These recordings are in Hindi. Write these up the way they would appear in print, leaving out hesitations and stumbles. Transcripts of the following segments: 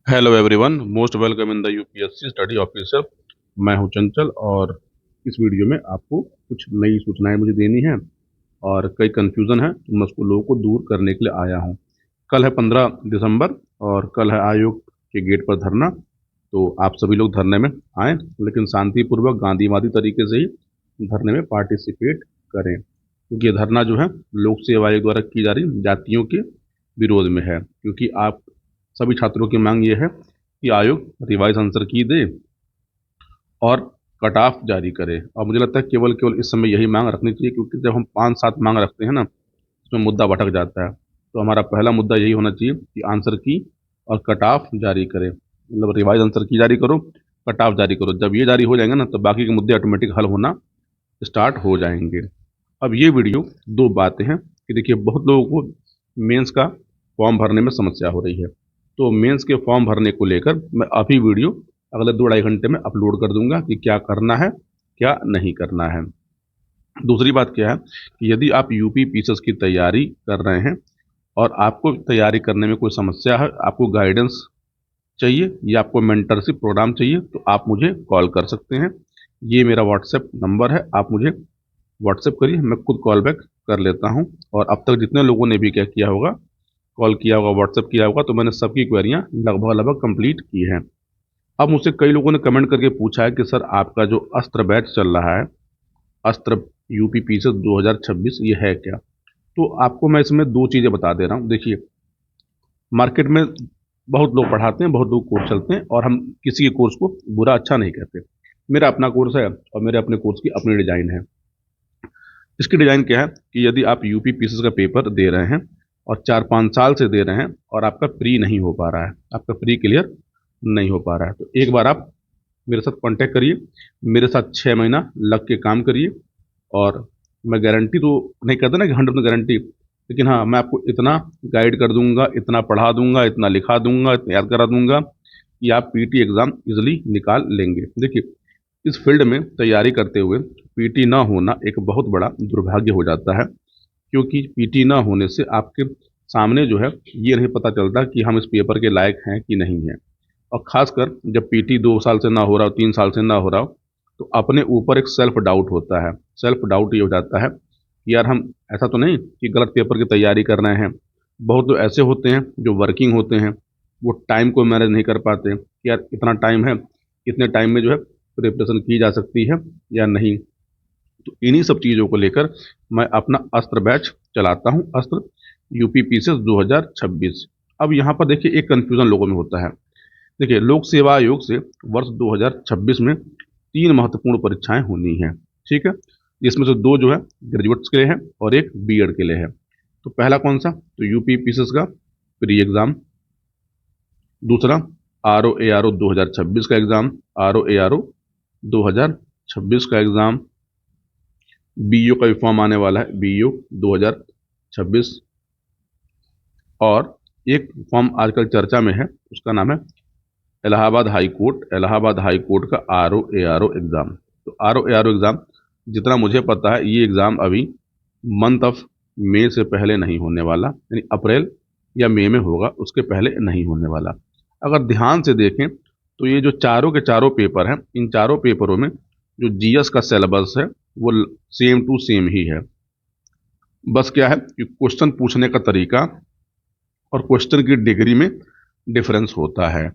Hello everyone, most welcome in the UPSC study officer. मैं हूं चंचल और इस वीडियो में आपको कुछ नई सूचनाएं मुझे देनी है और कई कन्फ्यूज़न है तो मैं उसको लोगों को दूर करने के लिए आया हूं। कल है 15 दिसंबर और कल है आयोग के गेट पर धरना। तो आप सभी लोग धरने में आएँ, लेकिन शांतिपूर्वक गांधीवादी तरीके से ही धरने में पार्टिसिपेट करें, क्योंकि ये धरना जो है लोक सेवा आयोग द्वारा की जा रही जातियों के विरोध में है। क्योंकि आप सभी छात्रों की मांग ये है कि आयोग रिवाइज आंसर की दे और कट ऑफ जारी करे। और मुझे लगता है केवल केवल इस समय यही मांग रखनी चाहिए, क्योंकि जब हम 5-7 मांग रखते हैं ना, उसमें मुद्दा भटक जाता है। तो हमारा पहला मुद्दा यही होना चाहिए कि आंसर की और कट ऑफ जारी करे, मतलब रिवाइज आंसर की जारी करो, कट ऑफ जारी करो। जब ये जारी हो जाएंगे ना, तो बाकी के मुद्दे ऑटोमेटिक हल होना स्टार्ट हो जाएंगे। अब ये वीडियो दो बातें हैं कि देखिए, बहुत लोगों को मेंस का फॉर्म भरने में समस्या हो रही है। तो मेंस के फॉर्म भरने को लेकर मैं अभी वीडियो अगले 2-2.5 घंटे में अपलोड कर दूंगा कि क्या करना है, क्या नहीं करना है। दूसरी बात क्या है कि यदि आप यूपी पीसीएस की तैयारी कर रहे हैं और आपको तैयारी करने में कोई समस्या है, आपको गाइडेंस चाहिए या आपको मेंटरशिप प्रोग्राम चाहिए, तो आप मुझे कॉल कर सकते हैं। ये मेरा व्हाट्सएप नंबर है, आप मुझे व्हाट्सएप करिए, मैं खुद कॉल बैक कर लेता हूँ। और अब तक जितने लोगों ने भी क्या किया होगा, कॉल किया होगा, व्हाट्सएप किया होगा, तो मैंने सबकी क्वेरियाँ लगभग लगभग कंप्लीट की हैं। अब मुझसे कई लोगों ने कमेंट करके पूछा है कि सर, आपका जो अस्त्र बैच चल रहा है, अस्त्र यूपी पीसीएस 2026, ये है क्या? तो आपको मैं इसमें दो चीज़ें बता दे रहा हूँ। देखिए, मार्केट में बहुत लोग पढ़ाते हैं, बहुत लोग कोर्स चलते हैं, और हम किसी के कोर्स को बुरा अच्छा नहीं कहते। मेरा अपना कोर्स है और मेरे अपने कोर्स की अपनी डिजाइन है। इसकी डिजाइन क्या है कि यदि आप यूपी पीसीएस का पेपर दे रहे हैं और 4-5 साल से दे रहे हैं और आपका प्री नहीं हो पा रहा है, आपका प्री क्लियर नहीं हो पा रहा है, तो एक बार आप मेरे साथ कांटेक्ट करिए, मेरे साथ 6 महीना लग के काम करिए। और मैं गारंटी तो नहीं कहता ना कि 100% गारंटी, लेकिन हाँ, मैं आपको इतना गाइड कर दूंगा, इतना पढ़ा दूंगा, इतना लिखा दूंगा, इतना याद करा दूंगा कि आप पीटी एग्जाम इजिली निकाल लेंगे। देखिए, इस फील्ड में तैयारी करते हुए पीटी ना होना एक बहुत बड़ा दुर्भाग्य हो जाता है, क्योंकि पीटी ना होने से आपके सामने जो है ये नहीं पता चलता कि हम इस पेपर के लायक हैं कि नहीं हैं। और खासकर जब पीटी 2 साल से ना हो रहा हो, 3 साल से ना हो रहा हो, तो अपने ऊपर एक सेल्फ डाउट होता है। सेल्फ डाउट ये हो जाता है कि यार, हम ऐसा तो नहीं कि गलत पेपर की तैयारी कर रहे हैं। बहुत लोग ऐसे होते हैं जो वर्किंग होते हैं, वो टाइम को मैनेज नहीं कर पाते कि यार इतना टाइम है, इतने टाइम में जो है प्रिपरेशन की जा सकती है या नहीं। तो इन्हीं सब चीज़ों को लेकर मैं अपना अस्त्र बैच चलाता हूँ, अस्त्र यूपी पीसीएस 2026। अब यहाँ पर देखिए, एक कन्फ्यूज़न लोगों में होता है। देखिए, लोक सेवा आयोग से वर्ष 2026 में 3 महत्वपूर्ण परीक्षाएं होनी हैं, ठीक है? जिसमें से दो जो है ग्रेजुएट्स के लिए है और एक बीएड के लिए है। तो पहला कौन सा? तो यूपी पीसीएस का प्री एग्जाम। दूसरा, R O A R O 2026 का exam, R O A R O 2026 का एग्जाम। बीईओ का भी फॉर्म आने वाला है, बीईओ 2026। और एक फॉर्म आजकल चर्चा में है, उसका नाम है इलाहाबाद हाई कोर्ट का R O A R O exam. तो R O A R O exam, जितना मुझे पता है, ये एग्ज़ाम अभी मंथ ऑफ मई से पहले नहीं होने वाला, यानी अप्रैल या मई में होगा, उसके पहले नहीं होने वाला। अगर ध्यान से देखें तो ये जो चारों के चारों पेपर हैं, इन चारों पेपरों में जो जीएस का सिलेबस है वो सेम टू सेम ही है। बस क्या है कि क्वेश्चन पूछने का तरीका और क्वेश्चन की डिग्री में डिफरेंस होता है।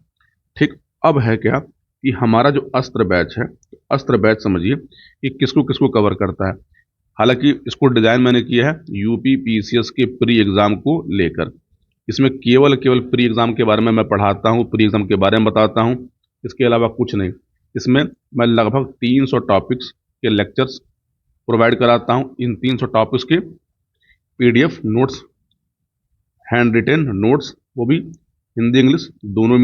ठीक। अब है क्या कि हमारा जो अस्त्र बैच है, तो अस्त्र बैच समझिए कि किसको किसको कवर करता है। हालांकि इसको डिजाइन मैंने किया है यूपी पीसीएस के प्री एग्जाम को लेकर। इसमें केवल केवल प्री एग्जाम के बारे में मैं पढ़ाता हूँ, प्री एग्जाम के बारे में बताता हूँ, इसके अलावा कुछ नहीं। इसमें मैं लगभग 300 टॉपिक्स के लेक्चर्स प्रोवाइड कराता हूँ। इन 300 टॉपिक्स के PDF notes, hand retain notes, वो भी हिंदी इंग्लिश दोनों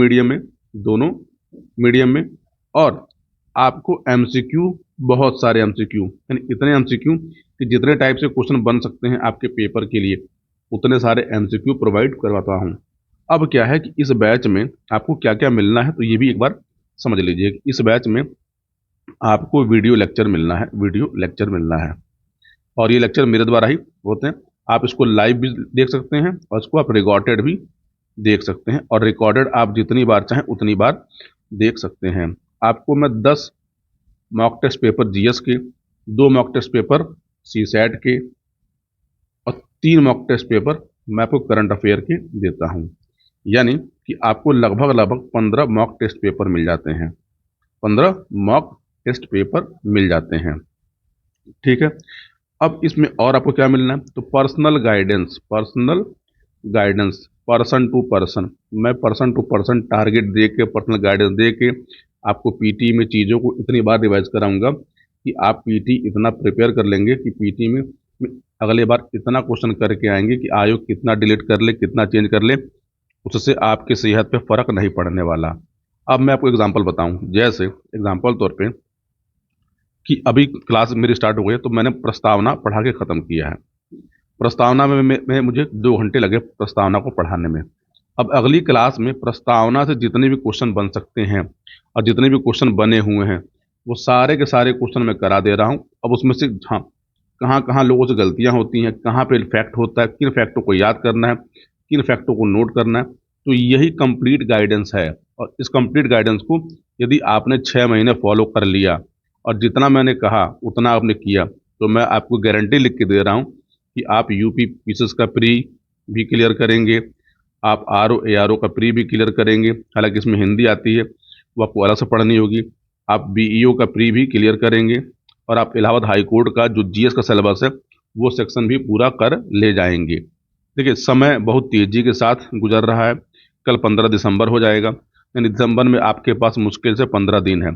मीडियम में। और आपको एमसीक्यू, बहुत सारे एमसीक्यू, यानी इतने एमसीक्यू कि जितने टाइप से क्वेश्चन बन सकते हैं आपके पेपर के लिए, उतने सारे एमसीक्यू प्रोवाइड करवाता हूँ। अब क्या है कि इस बैच में आपको क्या क्या मिलना है, तो ये भी एक बार समझ लीजिए कि इस बैच में आपको वीडियो लेक्चर मिलना है, वीडियो लेक्चर मिलना है। और ये लेक्चर मेरे द्वारा ही होते हैं। आप इसको लाइव भी देख सकते हैं और इसको आप रिकॉर्डेड भी देख सकते हैं, और रिकॉर्डेड आप जितनी बार चाहें उतनी बार देख सकते हैं। आपको मैं 10 मॉक टेस्ट पेपर जीएस के, 2 मॉक टेस्ट पेपर सीसैट के और 3 मॉक टेस्ट पेपर मैं आपको करंट अफेयर के देता हूँ। यानी कि आपको लगभग लगभग 15 मॉक टेस्ट पेपर मिल जाते हैं, 15 मॉक टेस्ट पेपर मिल जाते हैं। ठीक है, अब इसमें और आपको क्या मिलना है, तो personal guidance, personal guidance person to person. मैं पर्सन टू पर्सन टारगेट दे के, पर्सनल गाइडेंस दे के आपको पीटी में चीज़ों को इतनी बार रिवाइज कराऊंगा कि आप पीटी इतना प्रिपेयर कर लेंगे कि पीटी में अगले बार इतना क्वेश्चन करके आएंगे कि आयोग कितना डिलीट कर ले, कितना चेंज कर ले, उससे आपकी सेहत पे फर्क नहीं पड़ने वाला। अब मैं आपको एग्जांपल बताऊं, जैसे एग्जांपल तौर पे कि अभी क्लास मेरी स्टार्ट हो गई है, तो मैंने प्रस्तावना पढ़ा के ख़त्म किया है। प्रस्तावना में मुझे 2 घंटे लगे प्रस्तावना को पढ़ाने में। अब अगली क्लास में प्रस्तावना से जितने भी क्वेश्चन बन सकते हैं और जितने भी क्वेश्चन बने हुए हैं वो सारे के सारे क्वेश्चन मैं करा दे रहा हूँ। अब उसमें से हाँ, कहाँ कहाँ लोगों से गलतियाँ होती हैं, कहाँ पे फैक्ट होता है, किन फैक्टों को याद करना है, किन फैक्टों को नोट करना है, तो यही कंप्लीट गाइडेंस है। और इस कंप्लीट गाइडेंस को यदि आपने 6 महीने फॉलो कर लिया और जितना मैंने कहा उतना आपने किया, तो मैं आपको गारंटी लिख के दे रहा हूँ कि आप यूपी पीसीएस का प्री भी क्लियर करेंगे, आप आरओ एआरओ का प्री भी क्लियर करेंगे, हालांकि इसमें हिंदी आती है वो आपको अलग से पढ़नी होगी। आप बीईओ का प्री भी क्लियर करेंगे और आप इलाहाबाद हाई कोर्ट का जो जीएस का सिलेबस है वो सेक्शन भी पूरा कर ले जाएंगे। देखिए, समय बहुत तेजी के साथ गुजर रहा है। कल 15 दिसंबर हो जाएगा, यानी दिसंबर में आपके पास मुश्किल से 15 दिन है।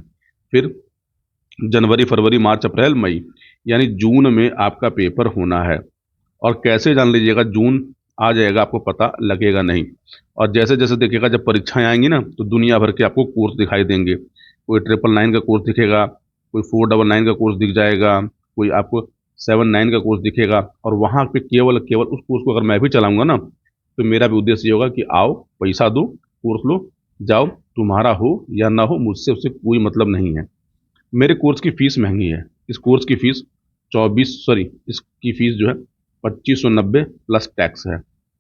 फिर जनवरी, फरवरी, मार्च, अप्रैल, मई, यानी जून में आपका पेपर होना है। और कैसे जान लीजिएगा, जून आ जाएगा आपको पता लगेगा नहीं। और जैसे जैसे देखिएगा जब परीक्षाएं आएंगी ना, तो दुनिया भर के आपको कोर्स दिखाई देंगे। कोई 999 का कोर्स दिखेगा, कोई 499 का कोर्स दिख जाएगा, कोई आपको 79 का कोर्स दिखेगा। और वहाँ पे केवल केवल उस कोर्स को अगर मैं भी चलाऊंगा ना, तो मेरा भी उद्देश्य ये होगा कि आओ, पैसा दो, कोर्स लो, जाओ, तुम्हारा हो या ना हो, मुझसे उससे कोई मतलब नहीं है। मेरे कोर्स की फ़ीस महंगी है। इस कोर्स की फ़ीस 24 सॉरी इसकी फ़ीस जो है 2590 प्लस टैक्स है,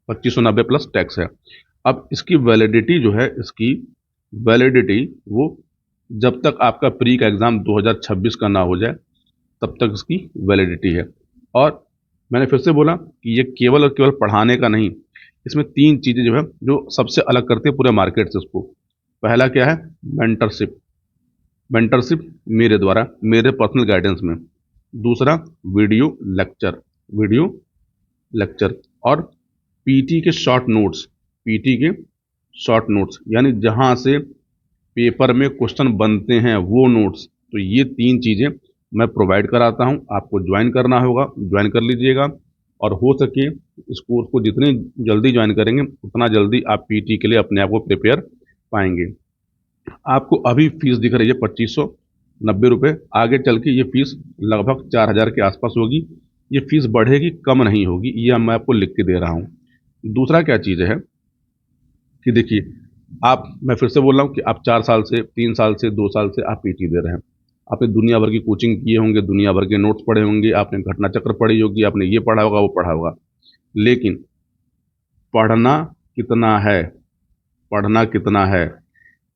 2590 प्लस टैक्स है। अब इसकी वैलिडिटी जो है, इसकी वैलिडिटी वो जब तक आपका प्री का एग्ज़ाम 2026 का ना हो जाए तब तक इसकी वैलिडिटी है। और मैंने फिर से बोला कि ये केवल और केवल पढ़ाने का नहीं, इसमें 3 चीज़ें जो है जो सबसे अलग करते हैं पूरे मार्केट से उसको। पहला क्या है, मेंटरशिप, मेंटरशिप मेरे द्वारा, मेरे पर्सनल गाइडेंस में। दूसरा वीडियो लेक्चर, वीडियो लेक्चर। और पीटी के शॉर्ट नोट्स, पीटी के शॉर्ट नोट्स, यानी जहां से पेपर में क्वेश्चन बनते हैं वो नोट्स। तो ये 3 चीज़ें मैं प्रोवाइड कराता हूं। आपको ज्वाइन करना होगा, ज्वाइन कर लीजिएगा। और हो सके इस कोर्स को जितनी जल्दी ज्वाइन करेंगे उतना जल्दी आप पीटी के लिए अपने आप को प्रिपेयर पाएंगे। आपको अभी फीस दिख रही है 2590 रुपये, आगे चल के ये फीस लगभग 4000 के आसपास होगी। ये फीस बढ़ेगी, कम नहीं होगी, ये मैं आपको लिख के दे रहा हूँ। दूसरा क्या चीज़ है कि देखिए, आप, मैं फिर से बोल रहा हूँ कि आप 4 साल से, 3 साल से, 2 साल से आप पीटी दे रहे हैं। आपने दुनिया भर की कोचिंग किए होंगे, दुनिया भर के नोट्स पढ़े होंगे, आपने घटना चक्र पढ़ी होगी, आपने ये पढ़ा होगा, वो पढ़ा होगा, लेकिन पढ़ना कितना है, पढ़ना कितना है,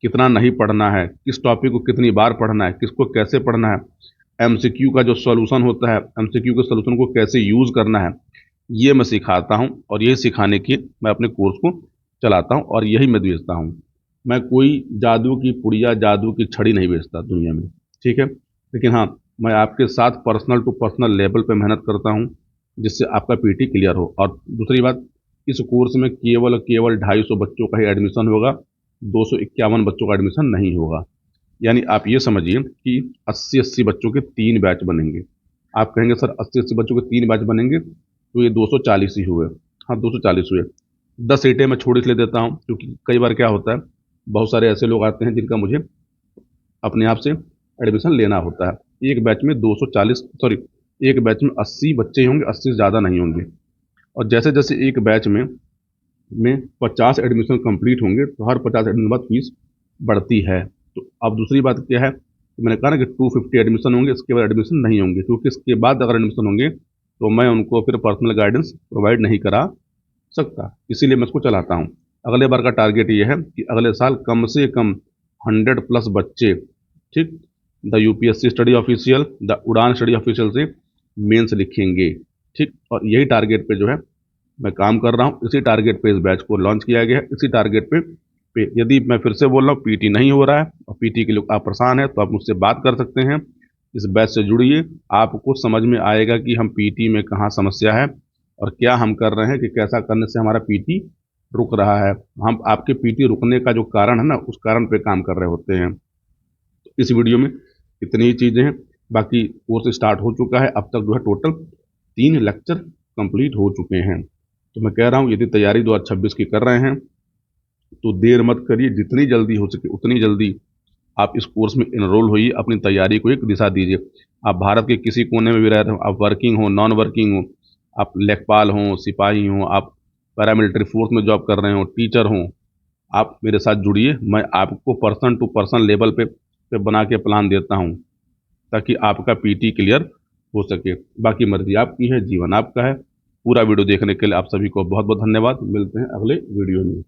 कितना नहीं पढ़ना है, किस टॉपिक को कितनी बार पढ़ना है, किसको कैसे पढ़ना है, एमसीक्यू का जो सॉल्यूशन होता है, एमसीक्यू के सॉल्यूशन को कैसे यूज़ करना है, ये मैं सिखाता हूँ। और यही सिखाने के मैं अपने कोर्स को चलाता हूँ और यही मैं बेचता हूँ। मैं कोई जादू की पुड़िया, जादू की छड़ी नहीं बेचता दुनिया में, ठीक है। लेकिन हाँ, मैं आपके साथ पर्सनल टू पर्सनल लेवल पे मेहनत करता हूँ जिससे आपका पीटी क्लियर हो। और दूसरी बात, इस कोर्स में केवल केवल 250 बच्चों का ही एडमिशन होगा, 251 बच्चों का एडमिशन नहीं होगा। यानी आप ये समझिए कि 80-80 बच्चों के 3 बैच बनेंगे। आप कहेंगे सर 80-80 बच्चों के 3 बैच बनेंगे तो ये 240 ही हुए। हाँ, 240 हुए। 10 सीटें मैं छोड़ इसलिए देता हूँ क्योंकि कई बार क्या होता है, बहुत सारे ऐसे लोग आते हैं जिनका मुझे अपने आप से एडमिशन लेना होता है। एक बैच में 240 सॉरी एक बैच में 80 बच्चे होंगे, 80 से ज़्यादा नहीं होंगे। और जैसे जैसे एक बैच में 50 एडमिशन कंप्लीट होंगे तो हर 50 एडमिशन के बाद फीस बढ़ती है। तो अब दूसरी बात क्या है, तो मैंने कहा ना कि 250 एडमिशन होंगे, इसके बाद एडमिशन नहीं होंगे, क्योंकि इसके बाद अगर एडमिशन होंगे तो मैं उनको फिर पर्सनल गाइडेंस प्रोवाइड नहीं करा सकता, इसीलिए मैं इसको चलाता हूँ। अगले बार का टारगेट ये है कि अगले साल कम से कम 100+ बच्चे, ठीक, the UPSC study official, the उड़ान स्टडी ऑफिशियल से मेंस लिखेंगे, ठीक। और यही टारगेट पे जो है मैं काम कर रहा हूँ, इसी टारगेट पे इस बैच को लॉन्च किया गया है, इसी टारगेट पे यदि मैं फिर से बोल रहा हूँ पीटी नहीं हो रहा है और पीटी के लिए आप परेशान है तो आप मुझसे बात कर सकते हैं, इस बैच से जुड़िए, आपको समझ में आएगा कि हम पीटी में कहाँ समस्या है और क्या हम कर रहे हैं कि कैसा करने से हमारा पीटी रुक रहा है। हम आपके पीटी रुकने का जो कारण है ना, उस कारण पे काम कर रहे होते हैं। तो इस वीडियो में इतनी ही चीज़ें हैं, बाकी कोर्स स्टार्ट हो चुका है, अब तक जो है टोटल 3 लेक्चर कंप्लीट हो चुके हैं। तो मैं कह रहा हूँ यदि तैयारी 2026 की कर रहे हैं तो देर मत करिए, जितनी जल्दी हो सके उतनी जल्दी आप इस कोर्स में इनरोल होइए, अपनी तैयारी को एक दिशा दीजिए। आप भारत के किसी कोने में भी रह रहे हो, आप वर्किंग हो, नॉन वर्किंग हो, आप लेखपाल हों, सिपाही हों, आप पैरामिलिट्री फोर्स में जॉब कर रहे हो, टीचर हों, आप मेरे साथ जुड़िए। मैं आपको पर्सन टू पर्सन लेवल पे बना के प्लान देता हूँ ताकि आपका पीटी क्लियर हो सके। बाकी मर्जी आपकी है, जीवन आपका है। पूरा वीडियो देखने के लिए आप सभी को बहुत बहुत धन्यवाद। मिलते हैं अगले वीडियो में।